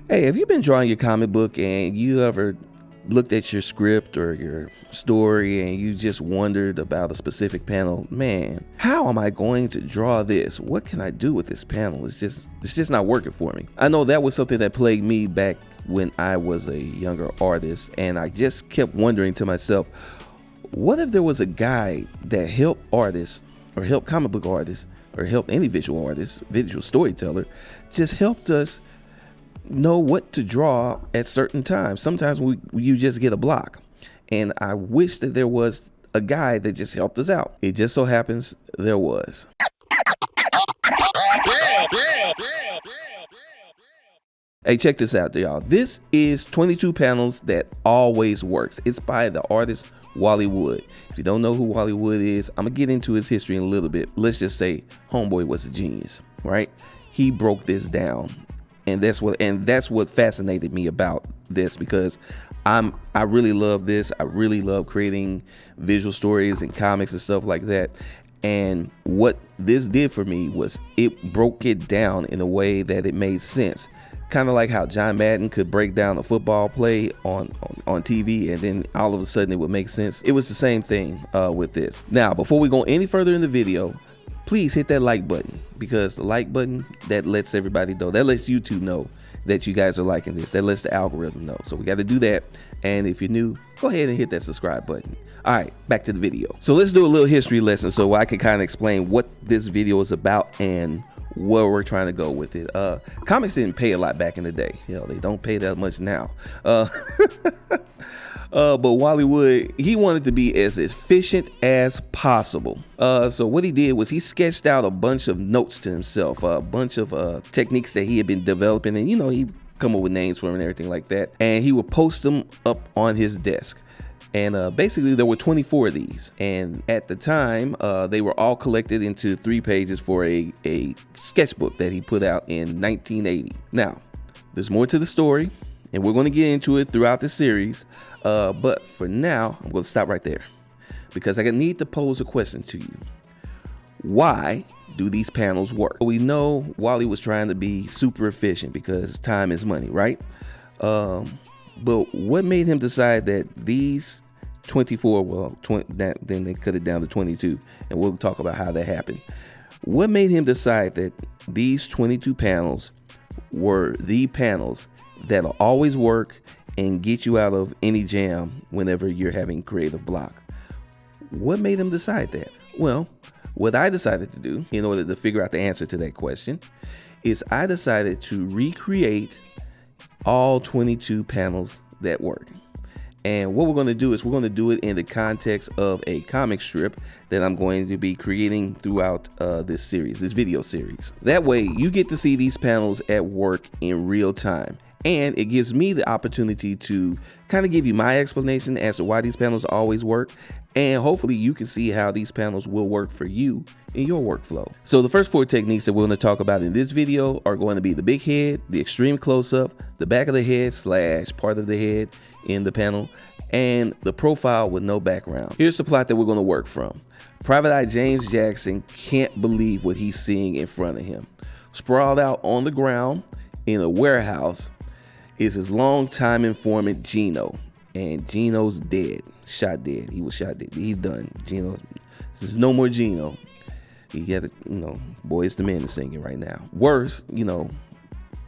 Hey, have you been drawing your comic book and you ever looked at your script or your story and you just wondered about a specific panel? Man, how am I going to draw this? What can I do with this panel? It's just not working for me. I know that was something that plagued me back when I was a younger artist, and I just kept wondering to myself, what if there was a guide that helped artists or helped comic book artists or helped any visual artist, visual storyteller, just helped us know what to draw at certain times. Sometimes you just get a block, and I wish that there was a guide that just helped us out. It just so happens there was. Hey, check this out, y'all. This is 22 panels that always works. It's by the artist Wally Wood. If you don't know who Wally Wood is, I'm gonna get into his history in a little bit. Let's just say homeboy was a genius, right? He broke this down. And that's what fascinated me about this, because I really love this. I really love creating visual stories and comics and stuff like that. And what this did for me was it broke it down in a way that it made sense. Kind of like how John Madden could break down a football play on TV, and then all of a sudden it would make sense. It was the same thing with this. Now, before we go any further in the video, please hit that like button, because the like button, that lets everybody know, that lets YouTube know that you guys are liking this, that lets the algorithm know. So we got to do that. And if you're new, go ahead and hit that subscribe button. All right, back to the video. So let's do a little history lesson so I can kind of explain what this video is about and where we're trying to go with it. Comics didn't pay a lot back in the day. You know, they don't pay that much now. But Wally Wood, he wanted to be as efficient as possible. So what he did was he sketched out a bunch of notes to himself, a bunch of techniques that he had been developing, and he come up with names for them and everything like that. And he would post them up on his desk. And basically there were 24 of these. And at the time, they were all collected into 3 pages for a sketchbook that he put out in 1980. Now, there's more to the story, and we're going to get into it throughout the series. But for now, I'm going to stop right there, because I need to pose a question to you. Why do these panels work? We know Wally was trying to be super efficient because time is money, right? But what made him decide that these 24, then they cut it down to 22, and we'll talk about how that happened. What made him decide that these 22 panels were the panels that'll always work and get you out of any jam whenever you're having creative block? What made him decide that? Well, what I decided to do in order to figure out the answer to that question is I decided to recreate all 22 panels that work. And what we're going to do is we're going to do it in the context of a comic strip that I'm going to be creating throughout this series, this video series. That way you get to see these panels at work in real time. And it gives me the opportunity to kind of give you my explanation as to why these panels always work. And hopefully you can see how these panels will work for you in your workflow. So the first 4 techniques that we're going to talk about in this video are going to be the big head, the extreme close-up, the back of the head / part of the head in the panel, and the profile with no background. Here's the plot that we're going to work from. Private Eye James Jackson can't believe what he's seeing in front of him. Sprawled out on the ground in a warehouse is his longtime informant Gino, and Gino's dead, shot dead. He was shot dead. He's done. Gino, there's no more Gino. He had to, Boys to Men is singing right now. Worse,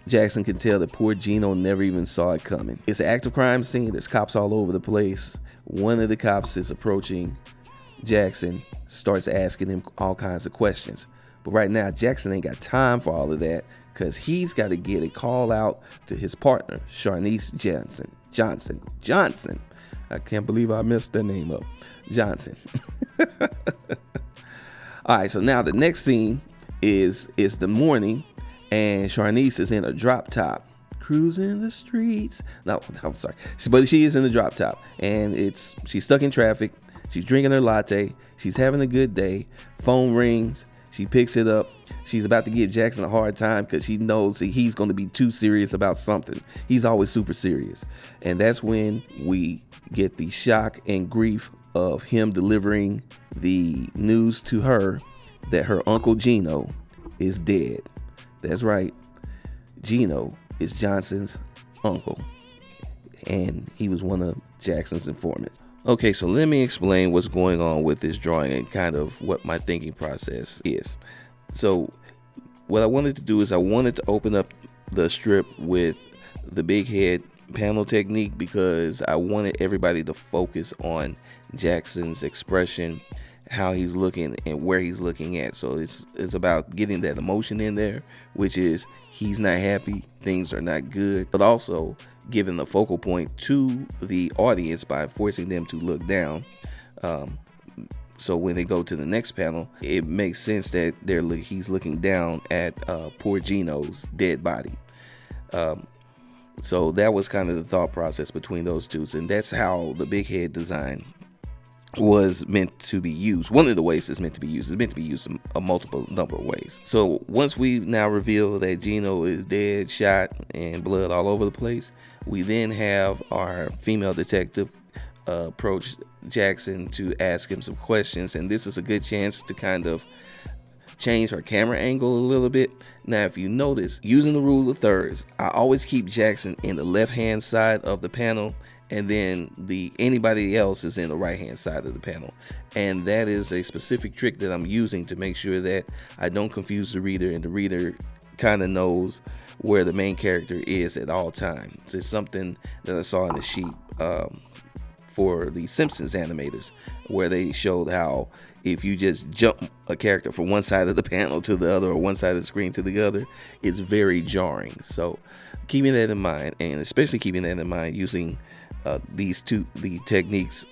Jackson can tell that poor Gino never even saw it coming. It's an active crime scene. There's cops all over the place. One of the cops is approaching Jackson, starts asking him all kinds of questions. But right now, Jackson ain't got time for all of that, because he's got to get a call out to his partner, Sharnice Johnson. I can't believe I messed that name up. Johnson. All right, so now the next scene is the morning, and Sharnice is in a drop top, cruising the streets. No, I'm sorry. But she is in the drop top, and she's stuck in traffic. She's drinking her latte. She's having a good day. Phone rings. She picks it up. She's about to give Jackson a hard time because she knows that he's going to be too serious about something. He's always super serious. And that's when we get the shock and grief of him delivering the news to her that her Uncle Gino is dead. That's right. Gino is Johnson's uncle, and he was one of Jackson's informants. Okay, so let me explain what's going on with this drawing and kind of what my thinking process is. So what I wanted to do is I wanted to open up the strip with the big head panel technique because I wanted everybody to focus on Jackson's expression, how he's looking and where he's looking at. So it's about getting that emotion in there, which is he's not happy, things are not good, but also giving the focal point to the audience by forcing them to look down. So when they go to the next panel, it makes sense that he's looking down at poor Gino's dead body. So that was kind of the thought process between those two, and that's how the big head design was meant to be used. One of the ways it's meant to be used in a multiple number of ways. So once we now reveal that Gino is dead, shot, and blood all over the place, we then have our female detective approach Jackson to ask him some questions, and this is a good chance to kind of change her camera angle a little bit. Now, if you notice, using the rules of thirds, I always keep Jackson in the left-hand side of the panel, and then anybody else is in the right-hand side of the panel. And that is a specific trick that I'm using to make sure that I don't confuse the reader, and the reader kind of knows where the main character is at all times. It's something that I saw in the sheet for the Simpsons animators, where they showed how if you just jump a character from one side of the panel to the other or one side of the screen to the other, it's very jarring. So keeping that in mind, and especially keeping that in mind using the techniques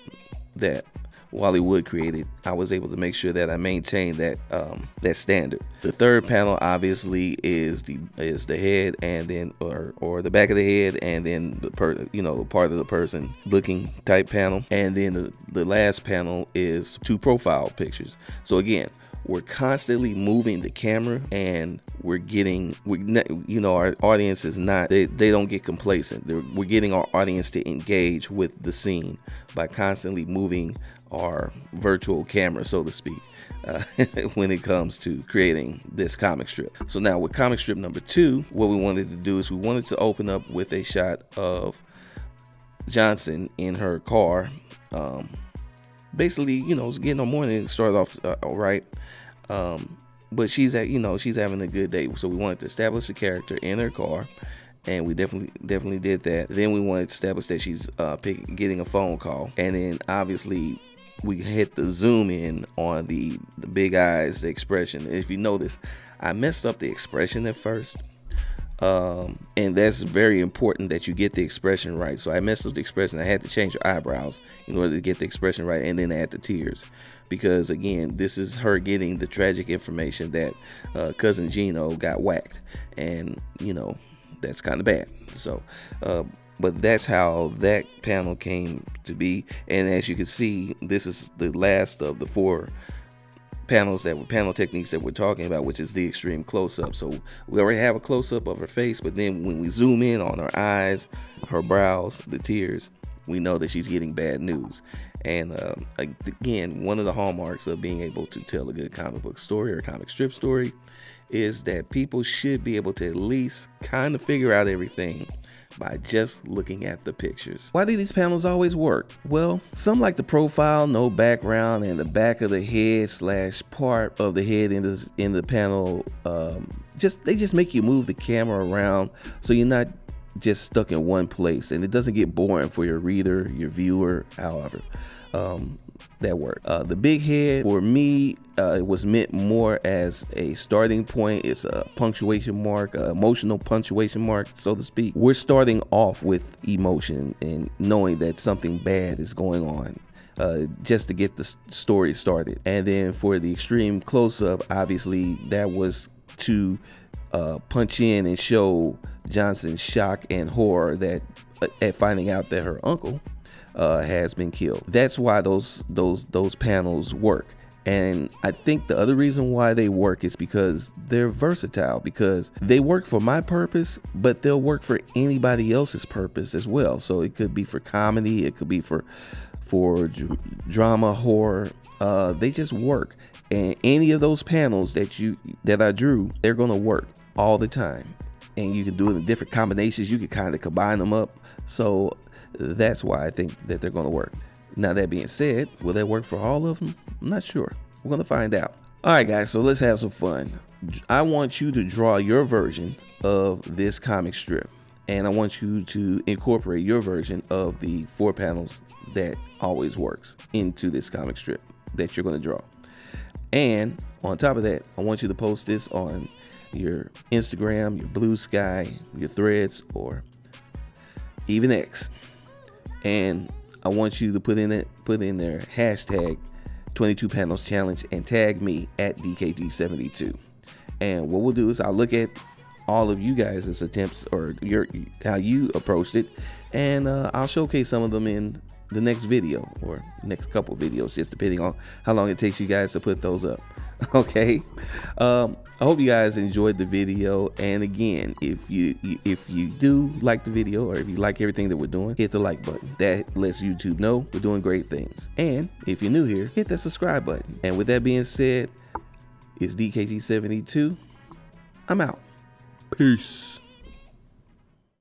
that Wally Wood created, I was able to make sure that I maintained that standard. The third panel obviously is the head, and then or the back of the head, and then the part of the person looking type panel, and then the last panel is two profile pictures. So again, we're constantly moving the camera, and our audience is not, they don't get complacent. We're getting our audience to engage with the scene by constantly moving our virtual camera, so to speak, when it comes to creating this comic strip. So now with comic strip number 2, what we wanted to do is we wanted to open up with a shot of Johnson in her car. Basically, it's getting on morning. It started off all right. But she's having a good day. So we wanted to establish the character in her car, and we definitely did that. Then we wanted to establish that she's getting a phone call, and then obviously we hit the zoom in on the big eyes, the expression. If you notice, I messed up the expression at first. And that's very important that you get the expression right. So I messed up the expression. I had to change her eyebrows in order to get the expression right, and then add the tears, because again, this is her getting the tragic information that cousin Gino got whacked, and that's kind of bad. So but that's how that panel came to be. And as you can see, this is the last of the 4 panel techniques that we're talking about, which is the extreme close-up. So we already have a close-up of her face, but then when we zoom in on her eyes, her brows, the tears, we know that she's getting bad news. And again, one of the hallmarks of being able to tell a good comic book story or comic strip story is that people should be able to at least kind of figure out everything by just looking at the pictures. Why do these panels always work? Well, some like the profile, no background, and the back of the head / part of the head in the panel. They just make you move the camera around so you're not just stuck in one place, and it doesn't get boring for your reader, your viewer, however. That worked. The big head, for me, it was meant more as a starting point. It's a punctuation mark, emotional punctuation mark, so to speak. We're starting off with emotion and knowing that something bad is going on, just to get the story started. And then for the extreme close-up, obviously that was to punch in and show Johnson's shock and horror at finding out that her uncle has been killed. That's why those panels work. And I think the other reason why they work is because they're versatile, because they work for my purpose, but they'll work for anybody else's purpose as well. So it could be for comedy, it could be for drama, horror. They just work. And any of those panels that I drew, they're gonna work all the time. and you can do it in different combinations. You can kind of combine them up. So that's why I think that they're going to work. Now, that being said, will that work for all of them? I'm not sure. We're going to find out. All right, guys, so let's have some fun. I want you to draw your version of this comic strip, and I want you to incorporate your version of the 4 panels that always works into this comic strip that you're going to draw. And on top of that, I want you to post this on your Instagram, your Blue Sky, your Threads, or even X. And I want you to put in there hashtag 22 panels challenge and tag me at DKG72. And what we'll do is I'll look at all of you guys' attempts or how you approached it, and I'll showcase some of them in the next video or next couple videos, just depending on how long it takes you guys to put those up. Okay. I hope you guys enjoyed the video, and again, if you do like the video, or if you like everything that we're doing, hit the like button. That lets YouTube know we're doing great things. And if you're new here, hit that subscribe button. And with that being said, it's DKG72. I'm out. Peace.